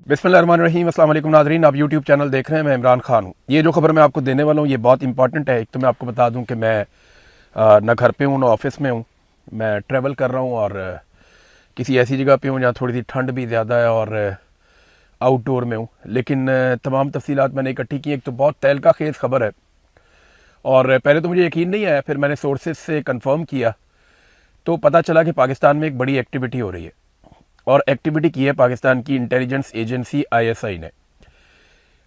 बिस्मिल्लाहिर्रहमानिर्रहीम। अस्सलाम वालेकुम नाज़रीन, आप यूट्यूब चैनल देख रहे हैं। मैं इमरान खान हूँ। ये जो खबर मैं आपको देने वाला हूँ ये बहुत इंपॉर्टेंट है। एक तो मैं आपको बता दूँ कि मैं ना घर पे हूँ ना ऑफिस में हूँ। मैं ट्रैवल कर रहा हूँ और किसी ऐसी जगह पे हूँ जहाँ थोड़ी सी ठंड भी ज़्यादा है और आउटडोर में हूँ। लेकिन तमाम तफसीलात मैंने इकट्ठी की। एक तो बहुत तहलका खेज़ खबर है और पहले तो मुझे यकीन नहीं आया, फिर मैंने सोर्सेज से कंफर्म किया तो पता चला कि पाकिस्तान में एक बड़ी एक्टिविटी हो रही है। और एक्टिविटी की है पाकिस्तान की इंटेलिजेंस एजेंसी आईएसआई ने।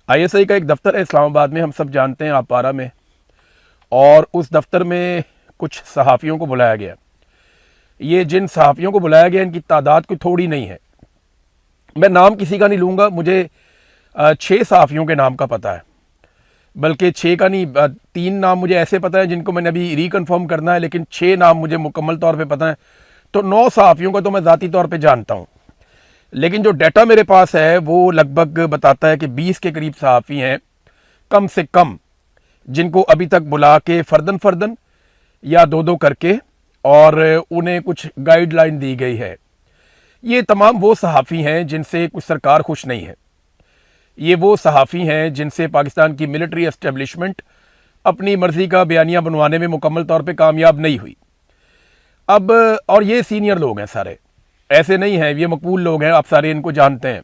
आईएसआई का एक दफ्तर है इस्लामाबाद में, हम सब जानते हैं, आपारा में। और उस दफ्तर में कुछ सहाफ़ियों को बुलाया गया। ये जिन सहाफ़ियों को बुलाया गया इनकी तादाद कोई थोड़ी नहीं है। मैं नाम किसी का नहीं लूँगा, मुझे 6 सहाफ़ियों के नाम का पता है, बल्कि 6 का नहीं, 3 नाम मुझे ऐसे पता है जिनको मैंने अभी रिकन्फर्म करना है, लेकिन 6 नाम मुझे मुकम्मल तौर पे पता है। तो 9 सहाफ़ियों का तो मैं ज़ाती तौर पे जानता हूँ, लेकिन जो डाटा मेरे पास है वो लगभग बताता है कि 20 के करीब सहाफ़ी हैं कम से कम, जिनको अभी तक बुला के फ़र्दन फ़र्दन या दो दो करके और उन्हें कुछ गाइडलाइन दी गई है। ये तमाम वो सहाफ़ी हैं जिनसे कुछ सरकार खुश नहीं है। ये वो सहाफ़ी हैं जिनसे पाकिस्तान की मिलिट्री एस्टेब्लिशमेंट अपनी मर्ज़ी का बयानिया बनवाने में मुकम्मल तौर पे कामयाब नहीं हुई। अब और ये सीनियर लोग हैं सारे, ऐसे नहीं हैं, ये मकबूल लोग हैं, आप सारे इनको जानते हैं।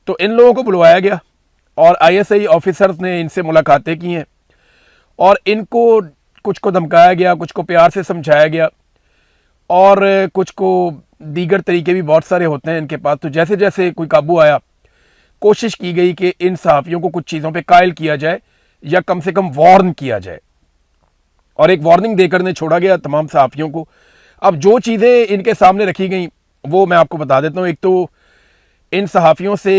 तो इन लोगों को बुलवाया गया और आईएसआई ऑफिसर्स ने इनसे मुलाकातें की हैं और इनको कुछ को धमकाया गया, कुछ को प्यार से समझाया गया और कुछ को दीगर तरीके भी बहुत सारे होते हैं इनके पास। तो जैसे जैसे कोई काबू आया, कोशिश की गई कि इन सहाफ़ियों को कुछ चीज़ों पे कायल किया जाए या कम से कम वार्न किया जाए, और एक वार्निंग देकर ने छोड़ा गया तमाम सहाफ़ियों को। अब जो चीज़ें इनके सामने रखी गई वो मैं आपको बता देता हूँ। एक तो इन सहाफ़ियों से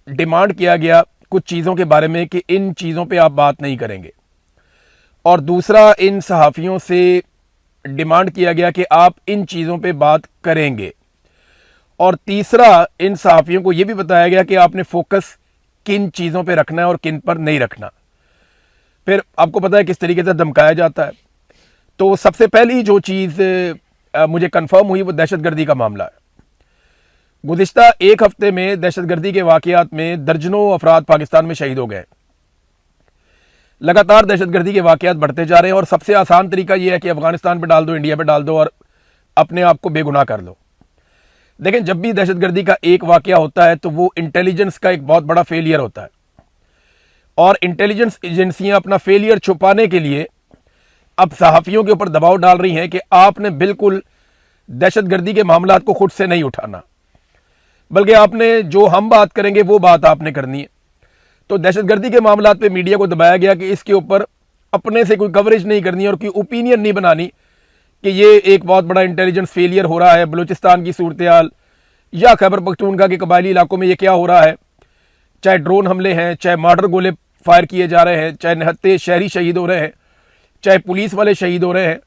डिमांड किया गया कुछ चीज़ों के बारे में कि इन चीज़ों पे आप बात नहीं करेंगे, और दूसरा इन सहाफ़ियों से डिमांड किया गया कि आप इन चीज़ों पे बात करेंगे, और तीसरा इन सहाफ़ियों को यह भी बताया गया कि आपने फोकस किन चीज़ों पे रखना है और किन पर नहीं रखना। फिर आपको पता है किस तरीके से धमकाया जाता है। तो सबसे पहली जो चीज़ मुझे कंफर्म हुई वो दहशतगर्दी का मामला है। गुज़िश्ता एक हफ्ते में दहशतगर्दी के वाक़यात में दर्जनों अफराद पाकिस्तान में शहीद हो गए। लगातार दहशतगर्दी के वाक़यात बढ़ते जा रहे हैं और सबसे आसान तरीका यह है कि अफगानिस्तान पे डाल दो, इंडिया पे डाल दो और अपने आप को बेगुनाह कर लो। लेकिन जब भी दहशतगर्दी का एक वाक़या होता है तो वो इंटेलिजेंस का एक बहुत बड़ा फेलियर होता है, और इंटेलिजेंस एजेंसियां अपना फेलियर छुपाने के लिए अब सहाफ़ियों के ऊपर दबाव डाल रही हैं कि आपने बिल्कुल दहशतगर्दी के मामलात को खुद से नहीं उठाना, बल्कि आपने जो हम बात करेंगे वो बात आपने करनी है। तो दहशतगर्दी के मामलात पे मीडिया को दबाया गया कि इसके ऊपर अपने से कोई कवरेज नहीं करनी और कोई ओपिनियन नहीं बनानी कि ये एक बहुत बड़ा इंटेलिजेंस फेलियर हो रहा है, बलूचिस्तान की सूरत हाल या खैबर पख्तूनख्वा के कबायली इलाकों में ये क्या हो रहा है, चाहे ड्रोन हमले हैं, चाहे मॉर्टर गोले फायर किए जा रहे हैं, चाहे निहत्ते शहरी शहीद हो रहे हैं, चाहे पुलिस वाले शहीद हो रहे हैं,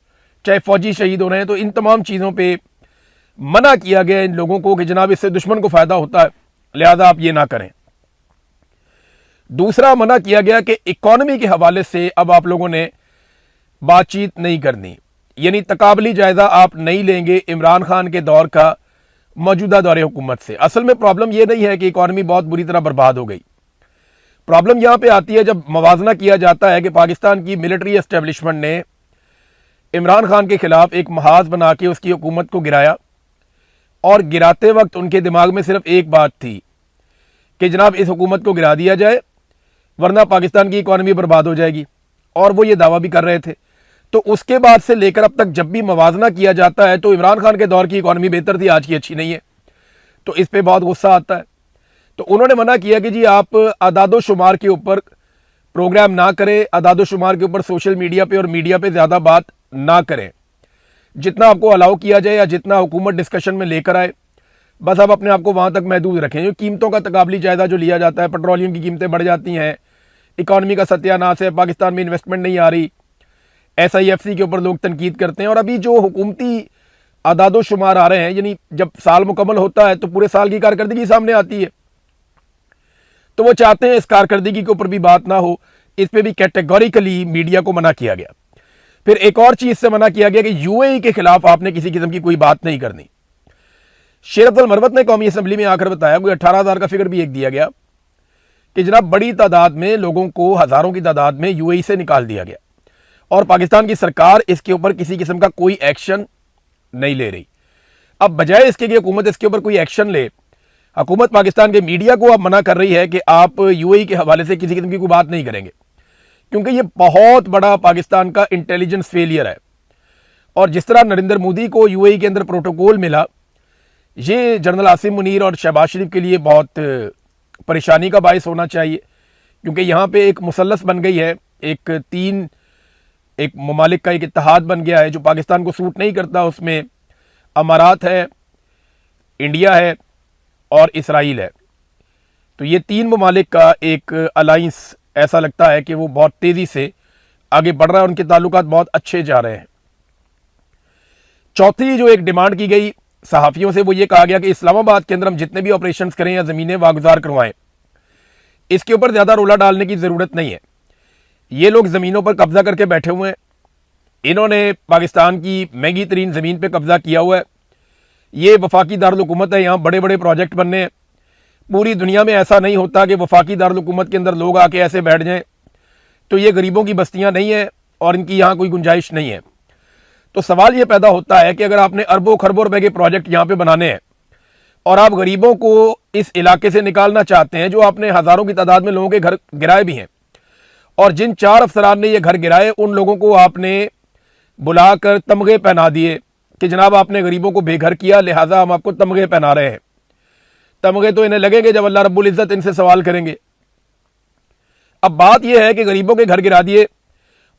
चाहे फौजी शहीद हो रहे हैं। तो इन तमाम चीज़ों पे मना किया गया इन लोगों को कि जनाब इससे दुश्मन को फ़ायदा होता है, लिहाजा आप ये ना करें। दूसरा मना किया गया कि इकॉनमी के हवाले से अब आप लोगों ने बातचीत नहीं करनी, यानी तकाबली जायज़ा आप नहीं लेंगे इमरान खान के दौर का मौजूदा दौरे हुकूमत से। असल में प्रॉब्लम यह नहीं है कि इकॉनमी बहुत बुरी तरह बर्बाद हो गई। प्रॉब्लम यहां पे आती है जब मवाजना किया जाता है कि पाकिस्तान की मिलिट्री एस्टेब्लिशमेंट ने इमरान खान के खिलाफ एक महाज बना के उसकी हुकूमत को गिराया, और गिराते वक्त उनके दिमाग में सिर्फ एक बात थी कि जनाब इस हुकूमत को गिरा दिया जाए वरना पाकिस्तान की इकॉनमी बर्बाद हो जाएगी, और वो ये दावा भी कर रहे थे। तो उसके बाद से लेकर अब तक जब भी मवाजना किया जाता है तो इमरान खान के दौर की इकॉनमी बेहतर थी, आज की अच्छी नहीं है। तो इस पर बहुत गुस्सा आता है। तो उन्होंने मना किया कि जी आप अदादो शुमार के ऊपर प्रोग्राम ना करें, अदादो शुमार के ऊपर सोशल मीडिया पे और मीडिया पे ज़्यादा बात ना करें। जितना आपको अलाउ किया जाए या जितना हुकूमत डिस्कशन में लेकर आए, बस आप अपने आप को वहाँ तक महदूद रखें। जो कीमतों का तकाबली जायज़ा जो लिया जाता है, पेट्रोलियम की कीमतें बढ़ जाती हैं, इकॉनमी का सत्यानाश है, पाकिस्तान में इन्वेस्टमेंट नहीं आ रही, SIFC के ऊपर लोग तनकीद करते हैं। और अभी जो हुकूमती अदादो शुमार आ रहे हैं, यानी जब साल मुकम्मल होता है तो पूरे साल की कारकर्दगी सामने आती है, तो वो चाहते हैं इस कारकर्दगी के ऊपर भी बात ना हो। इस पर भी कैटेगोरिकली मीडिया को मना किया गया। फिर एक और चीज़ से मना किया गया कि UAE के खिलाफ आपने किसी किस्म की कोई बात नहीं करनी। शेरत अल मरवत ने कौमी असम्बली में आकर बताया, कोई 18,000 का फिगर भी एक दिया गया कि जनाब बड़ी तादाद में लोगों को, हज़ारों की तादाद में यूएई से निकाल दिया गया और पाकिस्तान की सरकार इसके ऊपर किसी किस्म का कोई एक्शन नहीं ले रही। अब बजाय इसके कि हुकूमत इसके ऊपर कोई एक्शन ले, हुकूमत पाकिस्तान के मीडिया को अब मना कर रही है कि आप यूएई के हवाले से किसी किस्म की कोई बात नहीं करेंगे, क्योंकि ये बहुत बड़ा पाकिस्तान का इंटेलिजेंस फेलियर है। और जिस तरह नरेंद्र मोदी को यूएई के अंदर प्रोटोकॉल मिला, ये जनरल आसिम मुनीर और शहबाज शरीफ के लिए बहुत परेशानी का बायस होना चाहिए, क्योंकि यहाँ पे एक मुसल्लस बन गई है, एक ममालिक का एक इत्तेहाद बन गया है जो पाकिस्तान को सूट नहीं करता। उसमें अमारात है, इंडिया है और इसराइल है। तो ये 3 ममालिक का एक अलाइंस ऐसा लगता है कि वो बहुत तेज़ी से आगे बढ़ रहा है, उनके ताल्लुकात बहुत अच्छे जा रहे हैं। चौथी जो एक डिमांड की गई सहाफ़ियों से, वो ये कहा गया कि इस्लामाबाद के अंदर हम जितने भी ऑपरेशंस करें या ज़मीनें वागुजार करवाएं, इसके ऊपर ज़्यादा रोला डालने की ज़रूरत नहीं है। ये लोग ज़मीनों पर कब्ज़ा करके बैठे हुए हैं, इन्होंने पाकिस्तान की महंगी तरीन ज़मीन पर कब्ज़ा किया हुआ है। ये वफाकी दारुल हुकूमत है, यहाँ बड़े बड़े प्रोजेक्ट बनने हैं। पूरी दुनिया में ऐसा नहीं होता कि वफाकी दारुल हुकूमत के अंदर लोग आके ऐसे बैठ जाएं। तो ये गरीबों की बस्तियाँ नहीं है और इनकी यहाँ कोई गुंजाइश नहीं है। तो सवाल ये पैदा होता है कि अगर आपने अरबों खरबों रुपए के प्रोजेक्ट यहाँ पे बनाने हैं और आप गरीबों को इस इलाके से निकालना चाहते हैं, जो आपने हज़ारों की तादाद में लोगों के घर गिराए भी हैं, और जिन 4 अफसरान ने ये घर गिराए उन लोगों को आपने बुलाकर तमगे पहना दिए कि जनाब आपने गरीबों को बेघर किया, लिहाजा हम आपको तमगे पहना रहे हैं। तमगे तो इन्हें लगेंगे जब अल्लाह रब्बुल इज़्ज़त इनसे सवाल करेंगे। अब बात यह है कि गरीबों के घर गिरा दिए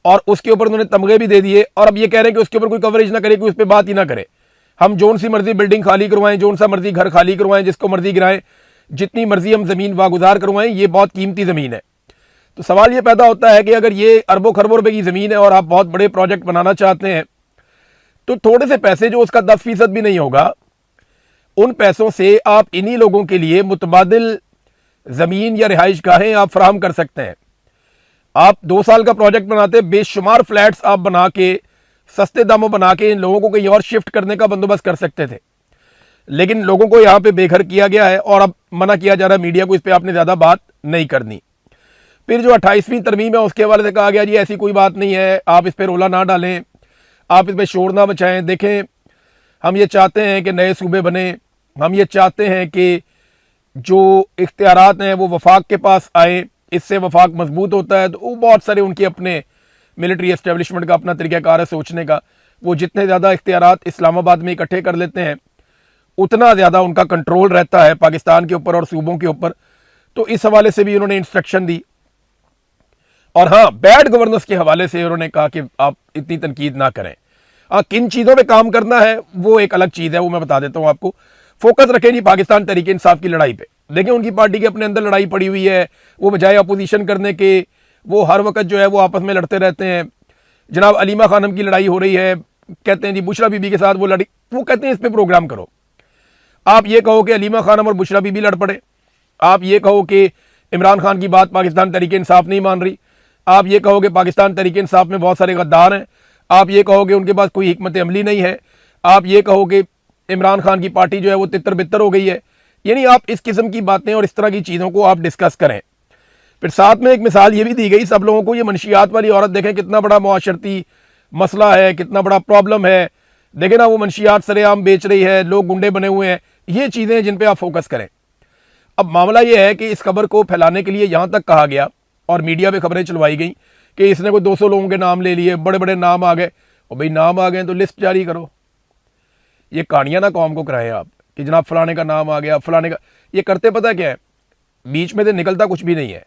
और उसके ऊपर उन्होंने तमगे भी दे दिए, और अब ये कह रहे हैं कि उसके ऊपर कोई कवरेज ना करे, कोई उस पर बात ही ना करे। हम जोन सी मर्जी बिल्डिंग खाली करवाएं, जोन सा मर्जी घर खाली करवाएं, जिसको मर्जी गिराएं, जितनी मर्जी हम ज़मीन वागुजार करवाएं, ये बहुत कीमती ज़मीन है। तो सवाल ये पैदा होता है कि अगर ये अरबों खरबों रुपए की ज़मीन है और आप बहुत बड़े प्रोजेक्ट बनाना चाहते हैं, तो थोड़े से पैसे, जो उसका 10% भी नहीं होगा, उन पैसों से आप इन्हीं लोगों के लिए मुतबादिल ज़मीन या रिहाइश गाहें आप फराहम कर सकते हैं। आप 2 साल का प्रोजेक्ट बनाते, बेशुमार फ्लैट्स आप बना के, सस्ते दामों बना के इन लोगों को कहीं और शिफ्ट करने का बंदोबस्त कर सकते थे। लेकिन लोगों को यहाँ पे बेघर किया गया है और अब मना किया जा रहा है मीडिया को, इस पर आपने ज़्यादा बात नहीं करनी। फिर जो 28वीं तरमीम है उसके हवाले से कहा गया जी ऐसी कोई बात नहीं है, आप इस पर रोला ना डालें, आप इस पर शोर ना मचाएं। देखें, हम ये चाहते हैं कि नए सूबे बने, हम ये चाहते हैं कि जो इख्तियारात हैं वो वफाक के पास आए, इससे वफाक मजबूत होता है। तो वो बहुत सारे उनके अपने मिलिट्री एस्टेब्लिशमेंट का अपना तरीक़ाकार है सोचने का। वो जितने ज़्यादा इख्तियारात इस्लामाबाद में इकट्ठे कर लेते हैं, उतना ज़्यादा उनका कंट्रोल रहता है पाकिस्तान के ऊपर और सूबों के ऊपर। तो इस हवाले से भी उन्होंने इंस्ट्रक्शन दी। और हाँ, बैड गवर्नेंस के हवाले से उन्होंने कहा कि आप इतनी तनकीद ना करें। हाँ, किन चीज़ों पे काम करना है वो एक अलग चीज़ है, वो मैं बता देता हूँ आपको। फोकस रखें जी पाकिस्तान तहरीक इंसाफ की लड़ाई पे। देखें, उनकी पार्टी के अपने अंदर लड़ाई पड़ी हुई है, वो बजाय अपोजिशन करने के वो हर वक्त जो है वो आपस में लड़ते रहते हैं। जनाब अलीमा खानम की लड़ाई हो रही है, कहते हैं जी बुशरा बीबी के साथ वो लड़ी, वो कहते हैं इस पर प्रोग्राम करो। आप ये कहो कि अलीमा खानम और बुशरा बीबी लड़ पड़े, आप ये कहो कि इमरान खान की बात पाकिस्तान तहरीक इंसाफ नहीं मान रही, आप ये कहो कि पाकिस्तान तहरीक इंसाफ में बहुत सारे गद्दार हैं, आप ये कहो कि उनके पास कोई हिकमत अमली नहीं है, आप ये कहो कि इमरान खान की पार्टी जो है वो तितर बितर हो गई है। यानी आप इस किस्म की बातें और इस तरह की चीज़ों को आप डिस्कस करें। फिर साथ में एक मिसाल ये भी दी गई सब लोगों को, ये मनशियात वाली औरत देखें कितना बड़ा मुआशरती मसला है, कितना बड़ा प्रॉब्लम है। देखें ना, वो मनशियात सरेआम बेच रही है, लोग गुंडे बने हुए हैं। ये चीज़ें जिन पे आप फोकस करें। अब मामला ये है कि इस खबर को फैलाने के लिए यहाँ तक कहा गया और मीडिया पे खबरें चलवाई गई कि इसने कोई 200 लोगों के नाम ले लिए, बड़े बड़े नाम आ गए। और भाई नाम आ गए तो लिस्ट जारी करो। ये कहानियाँ ना कौम को कराएं आप कि जनाब फलाने का नाम आ गया, फलाने का। ये करते पता क्या है, बीच में से निकलता कुछ भी नहीं है।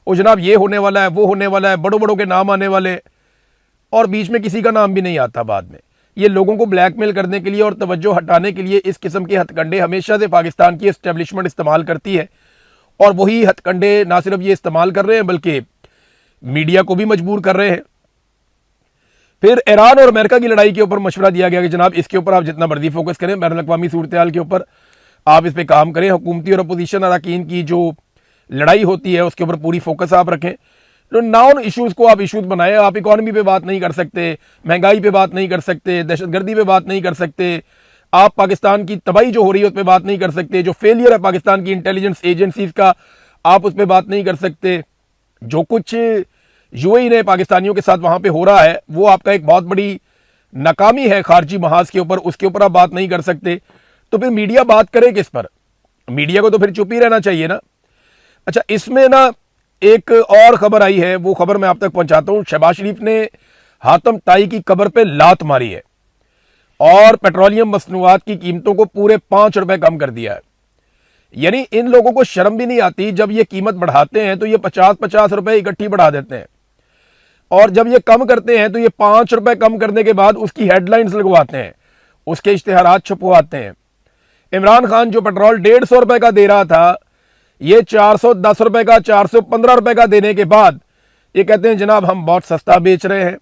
वो जनाब ये होने वाला है, वो होने वाला है, बड़ों बड़ों के नाम आने वाले, और बीच में किसी का नाम भी नहीं आता बाद में। ये लोगों को ब्लैकमेल करने के लिए और तवज्जो हटाने के लिए इस किस्म के हथकंडे हमेशा से पाकिस्तान की एस्टेब्लिशमेंट इस्तेमाल करती है। और वही हथकंडे ना सिर्फ ये इस्तेमाल कर रहे हैं बल्कि मीडिया को भी मजबूर कर रहे हैं। फिर ईरान और अमेरिका की लड़ाई के ऊपर मशवरा दिया गया कि जनाब इसके ऊपर आप जितना मर्जी फोकस करें, बैनुल अक़वामी सूरत हाल के ऊपर आप इस पर काम करें। हुकूमती और अपोजिशन अरकान की जो लड़ाई होती है उसके ऊपर पूरी फोकस आप रखें। तो नॉन इश्यूज़ को आप इश्यूज़ बनाएं। आप इकॉनमी पे बात नहीं कर सकते, महंगाई पे बात नहीं कर सकते, दहशतगर्दी पे बात नहीं कर सकते, आप पाकिस्तान की तबाही जो हो रही है उस पर बात नहीं कर सकते, जो फेलियर है पाकिस्तान की इंटेलिजेंस एजेंसीज का आप उस पर बात नहीं कर सकते, जो कुछ यूएई ने पाकिस्तानियों के साथ वहां पे हो रहा है वो आपका एक बहुत बड़ी नाकामी है खारजी महाज के ऊपर, उसके ऊपर आप बात नहीं कर सकते। तो फिर मीडिया बात करे किस पर? मीडिया को तो फिर चुप ही रहना चाहिए ना। अच्छा, इसमें ना एक और खबर आई है, वो खबर मैं आप तक पहुंचाता हूं। शहबाज शरीफ ने हातम ताई की कब्र पे लात मारी है और पेट्रोलियम मसनूआत की कीमतों को पूरे 5 रुपए कम कर दिया है। यानी इन लोगों को शर्म भी नहीं आती, जब ये कीमत बढ़ाते हैं तो ये 50-50 रुपए इकट्ठी बढ़ा देते हैं, और जब ये कम करते हैं तो ये 5 रुपए कम करने के बाद उसकी हेडलाइंस लगवाते हैं, उसके इश्तेहारात छपवाते हैं। इमरान खान जो पेट्रोल 150 रुपए का दे रहा था, ये 410 रुपए का, 415 रुपए का देने के बाद ये कहते हैं जनाब हम बहुत सस्ता बेच रहे हैं,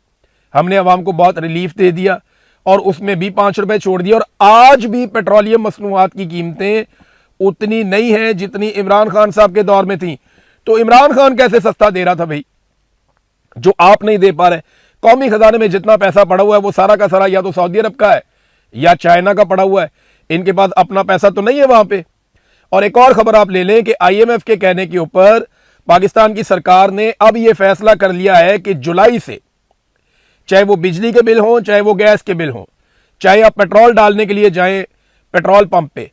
हमने अवाम को बहुत रिलीफ दे दिया, और उसमें भी 5 रुपए छोड़ दिया। और आज भी पेट्रोलियम मसनूआत की कीमतें उतनी नहीं है जितनी इमरान खान साहब के दौर में थी। तो इमरान खान कैसे सस्ता दे रहा था भाई, जो आप नहीं दे पा रहे? कौमी खजाने में जितना पैसा पड़ा हुआ है वो सारा का सारा या तो सऊदी अरब का है या चाइना का पड़ा हुआ है, इनके पास अपना पैसा तो नहीं है वहां पे। और एक और खबर आप ले लें कि आईएमएफ के कहने के ऊपर पाकिस्तान की सरकार ने अब यह फैसला कर लिया है कि जुलाई से चाहे वो बिजली के बिल हों, चाहे वो गैस के बिल हों, चाहे आप पेट्रोल डालने के लिए जाएं पेट्रोल पंप पे,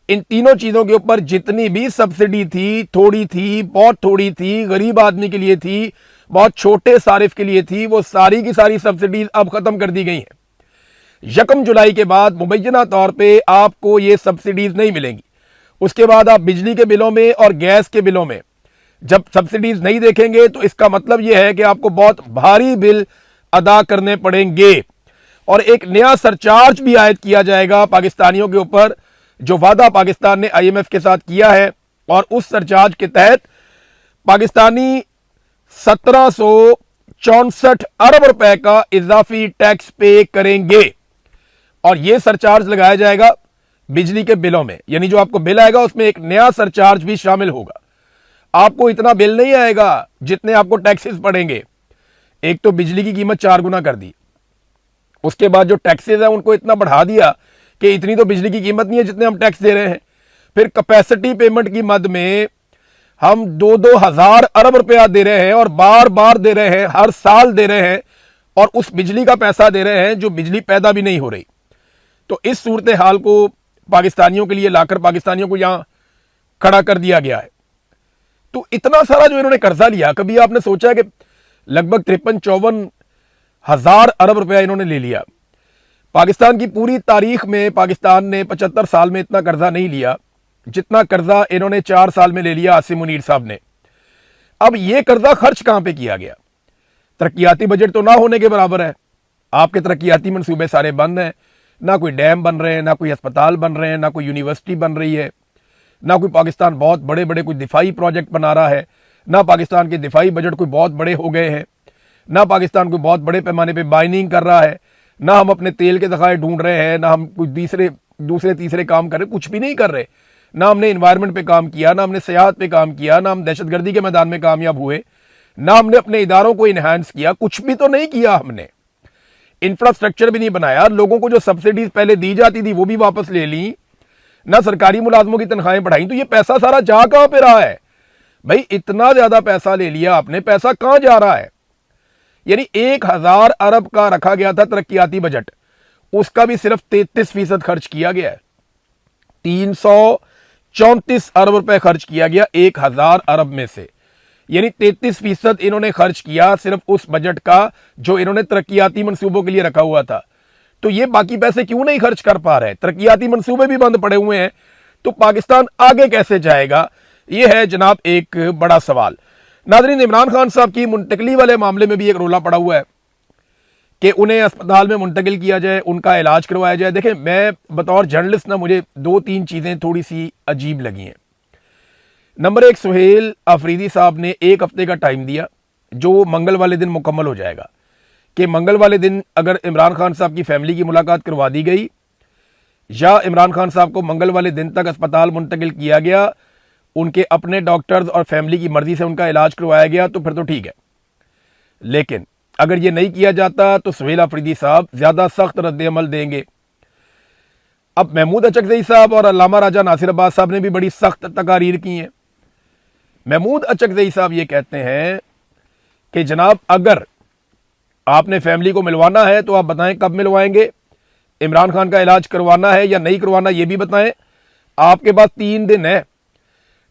इन तीनों चीजों के ऊपर जितनी भी सब्सिडी थी, थोड़ी थी, बहुत थोड़ी थी, गरीब आदमी के लिए थी, बहुत छोटे सारिफ के लिए थी, वो सारी की सारी सब्सिडीज अब खत्म कर दी गई हैं। 1 जुलाई के बाद मुबैना तौर पे आपको ये सब्सिडीज नहीं मिलेंगी। उसके बाद आप बिजली के बिलों में और गैस के बिलों में जब सब्सिडीज नहीं देखेंगे तो इसका मतलब यह है कि आपको बहुत भारी बिल अदा करने पड़ेंगे, और एक नया सरचार्ज भी आयद किया जाएगा पाकिस्तानियों के ऊपर, जो वादा पाकिस्तान ने आईएमएफ के साथ किया है। और उस सरचार्ज के तहत पाकिस्तानी 1764 अरब रुपए का इजाफी टैक्स पे करेंगे, और यह सरचार्ज लगाया जाएगा बिजली के बिलों में। यानी जो आपको बिल आएगा उसमें एक नया सरचार्ज भी शामिल होगा। आपको इतना बिल नहीं आएगा जितने आपको टैक्सेस पड़ेंगे। एक तो बिजली की कीमत 4 गुना कर दी, उसके बाद जो टैक्सेस है उनको इतना बढ़ा दिया कि इतनी तो बिजली की कीमत नहीं है जितने हम टैक्स दे रहे हैं। फिर कैपेसिटी पेमेंट की मद में हम 2-2 हजार अरब रुपया दे रहे हैं, और बार बार दे रहे हैं, हर साल दे रहे हैं, और उस बिजली का पैसा दे रहे हैं जो बिजली पैदा भी नहीं हो रही। तो इस सूरत हाल को पाकिस्तानियों के लिए लाकर पाकिस्तानियों को यहां खड़ा कर दिया गया है। तो इतना सारा जो इन्होंने कर्जा लिया, कभी आपने सोचा है कि लगभग 53-54 हजार अरब रुपया इन्होंने ले लिया? पाकिस्तान की पूरी तारीख में पाकिस्तान ने 75 साल में इतना कर्जा नहीं लिया जितना कर्जा इन्होंने 4 साल में ले लिया आसिम मुनीर साहब ने। अब यह कर्जा खर्च कहां पे किया गया? तरक्याती बजट तो ना होने के बराबर है। आपके तरक्याती मंसूबे सारे बंद हैं, ना कोई डैम बन रहे हैं, ना कोई अस्पताल बन रहे हैं, ना कोई यूनिवर्सिटी बन रही है, ना कोई पाकिस्तान बहुत बड़े बड़े कोई दिफाई प्रोजेक्ट बना रहा है, ना पाकिस्तान के दिफाई बजट कोई बहुत बड़े हो गए हैं, ना पाकिस्तान कोई बहुत बड़े पैमाने पे बाइनिंग कर रहा है, ना हम अपने तेल के ज़खायर ढूंढ रहे हैं, ना हम कुछ दूसरे तीसरे काम कर रहे, कुछ भी नहीं कर रहे। ना हमने इन्वायरमेंट पे काम किया, ना हमने सियाहत पे काम किया, ना हम दहशतगर्दी के मैदान में कामयाब हुए, ना हमने अपने इदारों को इन्हांस किया, कुछ भी तो नहीं किया हमने। इंफ्रास्ट्रक्चर भी नहीं बनाया, लोगों को जो सब्सिडीज पहले दी जाती थी वो भी वापस ले ली, ना सरकारी मुलाजमों की तनख्वाहें बढ़ाई। तो ये पैसा सारा जा कहां पे रहा है भाई? इतना ज्यादा पैसा ले लिया आपने, पैसा कहां जा रहा है? यानी 1000 अरब का रखा गया था तरक्याती बजट, उसका भी सिर्फ 33% खर्च किया गया है। 334 अरब रुपए खर्च किया गया 1000 अरब में से, यानी 33% इन्होंने खर्च किया सिर्फ उस बजट का जो इन्होंने तरक्याती मंसूबों के लिए रखा हुआ था। तो ये बाकी पैसे क्यों नहीं खर्च कर पा रहे? तरक्याती मंसूबे भी बंद पड़े हुए हैं, तो पाकिस्तान आगे कैसे जाएगा? यह है जनाब एक बड़ा सवाल। नाज़रीन, इमरान खान साहब की मुंतकली वाले मामले में भी एक रोला पड़ा हुआ है कि उन्हें अस्पताल में मुंतकिल किया जाए, उनका इलाज करवाया जाए। देखें, मैं बतौर जर्नलिस्ट ना मुझे 2-3 चीज़ें थोड़ी सी अजीब लगी हैं। नंबर 1, सुहेल अफरीदी साहब ने 1 हफ्ते का टाइम दिया जो मंगल वाले दिन मुकम्मल हो जाएगा, कि मंगल वाले दिन अगर इमरान खान साहब की फैमिली की मुलाकात करवा दी गई या इमरान खान साहब को मंगल वाले दिन तक अस्पताल मुंतकिल किया गया, उनके अपने डॉक्टर्स और फैमिली की मर्जी से उनका इलाज करवाया गया, तो फिर तो ठीक है। लेकिन अगर ये नहीं किया जाता तो सुहेल अफरीदी साहब ज्यादा सख्त रद्द अमल देंगे। अब महमूद अचकज़ई साहब और अल्लामा राजा नासिर अब्बास साहब ने भी बड़ी सख्त तकारीर की हैं। महमूद अचकज़ई साहब ये कहते हैं कि जनाब अगर आपने फैमिली को मिलवाना है तो आप बताएं कब मिलवाएंगे, इमरान खान का इलाज करवाना है या नहीं करवाना ये भी बताएं, आपके पास 3 दिन है,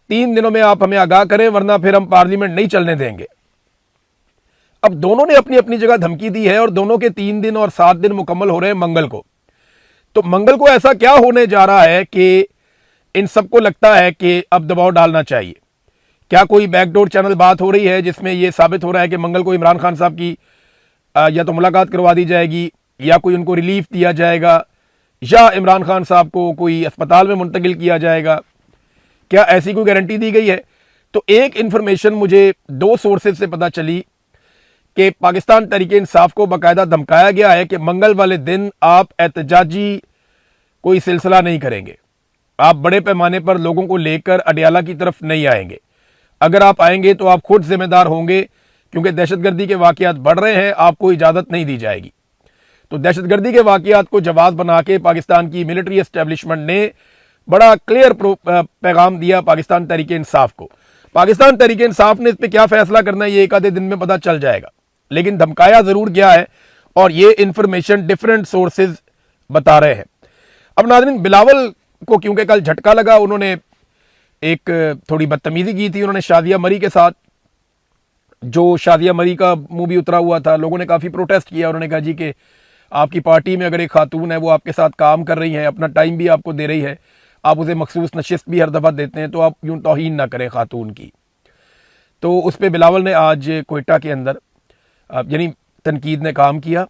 3 दिनों में आप हमें आगाह करें वरना फिर हम पार्लियामेंट नहीं चलने देंगे। अब दोनों ने अपनी अपनी जगह धमकी दी है और दोनों के 3 दिन और 7 दिन मुकम्मल हो रहे हैं मंगल को। तो मंगल को ऐसा क्या होने जा रहा है कि इन सबको लगता है कि अब दबाव डालना चाहिए? क्या कोई बैकडोर चैनल बात हो रही है जिसमें यह साबित हो रहा है कि मंगल को इमरान खान साहब की या तो मुलाकात करवा दी जाएगी या कोई उनको रिलीफ दिया जाएगा या इमरान खान साहब को कोई अस्पताल में मुंतकिल किया जाएगा? क्या ऐसी कोई गारंटी दी गई है? तो एक इंफॉर्मेशन मुझे 2 सोर्सेज से पता चली कि पाकिस्तान तहरीक इंसाफ को बाकायदा धमकाया गया है कि मंगल वाले दिन आप एहतजाजी कोई सिलसिला नहीं करेंगे, आप बड़े पैमाने पर लोगों को लेकर अडियाला की तरफ नहीं आएंगे। अगर आप आएंगे तो आप खुद जिम्मेदार होंगे क्योंकि दहशतगर्दी के वाकयात बढ़ रहे हैं, आपको इजाज़त नहीं दी जाएगी। तो दहशतगर्दी के वाकयात को जवाब बना के पाकिस्तान की मिलिट्री एस्टेब्लिशमेंट ने बड़ा क्लियर पैगाम दिया पाकिस्तान तहरीक इंसाफ को। पाकिस्तान तहरीक इंसाफ ने इस पर क्या फैसला करना है ये एक आधे दिन में पता चल जाएगा, लेकिन धमकाया ज़रूर गया है और ये इंफॉर्मेशन डिफरेंट सोर्सेज बता रहे हैं। अब नाज़रीन, बिलावल को क्योंकि कल झटका लगा, उन्होंने एक थोड़ी बदतमीजी की थी उन्होंने शादिया मरी के साथ। जो शादिया मरी का मूवी उतरा हुआ था, लोगों ने काफ़ी प्रोटेस्ट किया। उन्होंने कहा जी कि आपकी पार्टी में अगर एक खातून है वो आपके साथ काम कर रही है, अपना टाइम भी आपको दे रही है, आप उसे मखसूस नशिस्त भी हर दफ़ा देते हैं, तो आप यूँ तौहीन ना करें खातून की। तो उस पर बिलावल ने आज कोयटा के अंदर यानी तनकीद ने काम किया,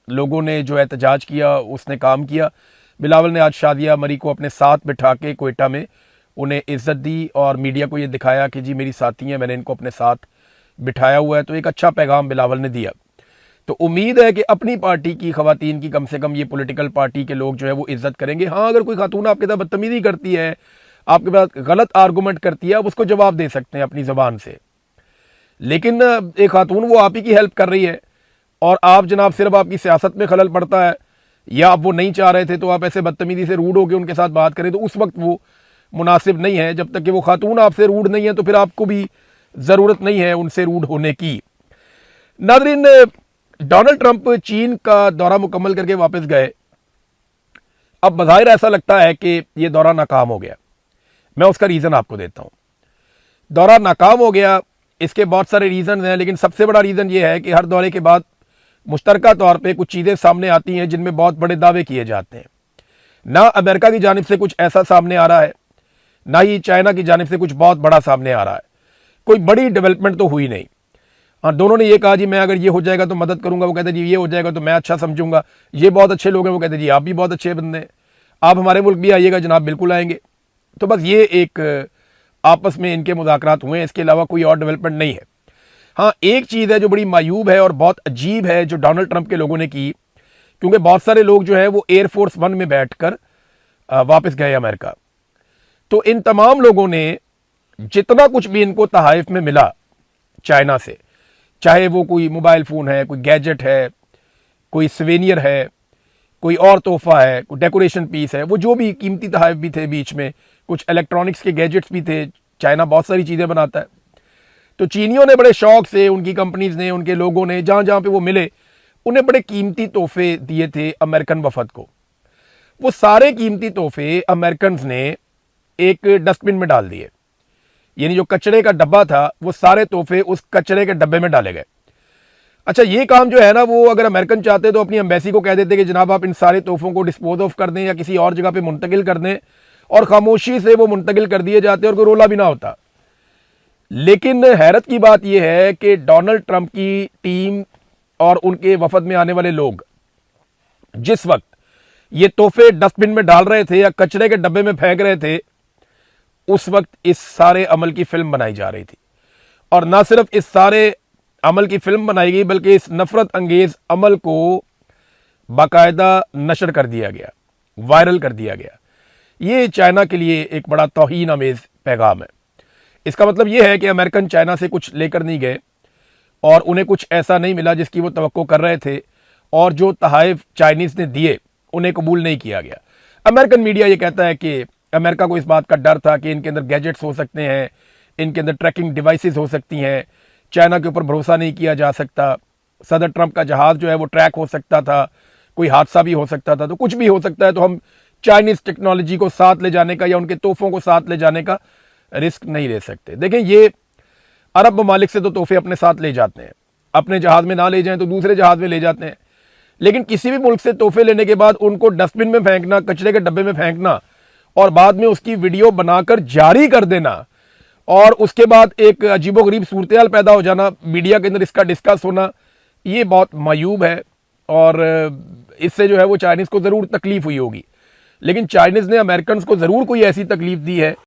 लोगों ने जो एहतजाज किया उसने काम किया। बिलावल ने आज शादिया मरी को अपने साथ बिठा के कोयटा में उन्हें इज़्ज़त दी और मीडिया को ये दिखाया कि जी मेरी साथी हैं, मैंने इनको अपने साथ बिठाया हुआ है। तो एक अच्छा पैगाम बिलावल ने दिया। तो उम्मीद है कि अपनी पार्टी की ख़वातीन की कम से कम ये पॉलिटिकल पार्टी के लोग जो है वो इज़्ज़त करेंगे। हाँ, अगर कोई खातून आपके साथ बदतमीज़ी करती है, आपके पास गलत आर्गूमेंट करती है, आप उसको जवाब दे सकते हैं अपनी ज़बान से, लेकिन एक खातून वो आप ही की हेल्प कर रही है और आप जनाब सिर्फ आपकी सियासत में खलल पड़ता है या आप वो नहीं चाह रहे थे तो आप ऐसे बदतमीज़ी से रूड होकर उनके साथ बात करें, तो उस वक्त वो मुनासिब नहीं है। जब तक कि वो खातून आपसे रूड नहीं है तो फिर आपको भी ज़रूरत नहीं है उनसे रूड होने की। नाज़रीन, डोनाल्ड ट्रंप चीन का दौरा मुकम्मल करके वापस गए। अब बज़ाहिर ऐसा लगता है कि ये दौरा नाकाम हो गया। मैं उसका रीज़न आपको देता हूँ। दौरा नाकाम हो गया, इसके बहुत सारे रीज़न हैं, लेकिन सबसे बड़ा रीज़न ये है कि हर दौरे के बाद मुश्तरका तौर पे कुछ चीज़ें सामने आती हैं जिनमें बहुत बड़े दावे किए जाते हैं। ना अमेरिका की जानिब से कुछ ऐसा सामने आ रहा है, ना ही चाइना की जानिब से कुछ बहुत बड़ा सामने आ रहा है। कोई बड़ी डेवलपमेंट तो हुई नहीं। हाँ, दोनों ने ये कहा जी मैं अगर ये हो जाएगा तो मदद करूंगा, वो कहते जी ये हो जाएगा तो मैं अच्छा समझूंगा, ये बहुत अच्छे लोग हैं, वो कहते जी आप भी बहुत अच्छे बंदे हैं, आप हमारे मुल्क भी आइएगा जनाब, बिल्कुल आएंगे। तो बस ये एक आपस में इनके मुज़ाकरात हुए हैं, इसके अलावा कोई और डेवलपमेंट नहीं है। हाँ, एक चीज़ है जो बड़ी मायूब है और बहुत अजीब है जो डोनाल्ड ट्रंप के लोगों ने की, क्योंकि बहुत सारे लोग जो है वो एयरफोर्स 1 में बैठकर वापस गए अमेरिका। तो इन तमाम लोगों ने जितना कुछ भी इनको तहाइफ में मिला चाइना से, चाहे वो कोई मोबाइल फ़ोन है, कोई गैजेट है, कोई सवेनियर है, कोई और तोहफा है, कोई डेकोरेशन पीस है, वो जो भी कीमती तहाइफ भी थे, बीच में कुछ इलेक्ट्रॉनिक्स के गैजेट्स भी थे। चाइना बहुत सारी चीज़ें बनाता है। तो चीनियों ने बड़े शौक से, उनकी कंपनीज ने, उनके लोगों ने जहाँ जहाँ पे वो मिले उन्हें बड़े कीमती तोहफे दिए थे अमेरिकन वफद को। वो सारे कीमती तोहफे अमेरिकन ने एक डस्टबिन में डाल दिए, यानी जो कचरे का डब्बा था वो सारे तोहफे उस कचरे के डब्बे में डाले गए। अच्छा, ये काम जो है ना, वो अगर अमेरिकन चाहते तो अपनी एम्बेसी को कह देते कि जनाब आप इन सारे तोहफों को डिस्पोज ऑफ कर दें या किसी और जगह पे मुंतकिल कर दें, और खामोशी से वो मुंतकिल कर दिए जाते और कोई रोला भी ना होता। लेकिन हैरत की बात यह है कि डोनाल्ड ट्रंप की टीम और उनके वफद में आने वाले लोग जिस वक्त ये तोहफे डस्टबिन में डाल रहे थे या कचरे के डब्बे में फेंक रहे थे, उस वक्त इस सारे अमल की फिल्म बनाई जा रही थी। और ना सिर्फ इस सारे अमल की फिल्म बनाई गई, बल्कि इस नफरत अंगेज अमल को बाकायदा नशर कर दिया गया, वायरल कर दिया गया। ये चाइना के लिए एक बड़ा तौहीन अमेज पैगाम है। इसका मतलब यह है कि अमेरिकन चाइना से कुछ लेकर नहीं गए और उन्हें कुछ ऐसा नहीं मिला जिसकी वो तवक्को कर रहे थे, और जो तहाइफ चाइनीज़ ने दिए उन्हें कबूल नहीं किया गया। अमेरिकन मीडिया ये कहता है कि अमेरिका को इस बात का डर था कि इनके अंदर गैजेट्स हो सकते हैं, इनके अंदर ट्रैकिंग डिवाइसेस हो सकती हैं, चाइना के ऊपर भरोसा नहीं किया जा सकता, सदर ट्रंप का जहाज जो है वो ट्रैक हो सकता था, कोई हादसा भी हो सकता था, तो कुछ भी हो सकता है, तो हम चाइनीज टेक्नोलॉजी को साथ ले जाने का या उनके तोहफों को साथ ले जाने का रिस्क नहीं ले सकते। देखें, ये अरब ममालिक से तो तोहफे अपने साथ ले जाते हैं, अपने जहाज में ना ले जाएं तो दूसरे जहाज में ले जाते हैं, लेकिन किसी भी मुल्क से तोहफे लेने के बाद उनको डस्टबिन में फेंकना, कचरे के डब्बे में फेंकना और बाद में उसकी वीडियो बनाकर जारी कर देना और उसके बाद एक अजीबोगरीब सूरत पैदा हो जाना, मीडिया के अंदर इसका डिस्कस होना, ये बहुत मायूब है और इससे जो है वो चाइनीज़ को ज़रूर तकलीफ हुई होगी। लेकिन चाइनीज़ ने अमेरिकन को ज़रूर कोई ऐसी तकलीफ दी है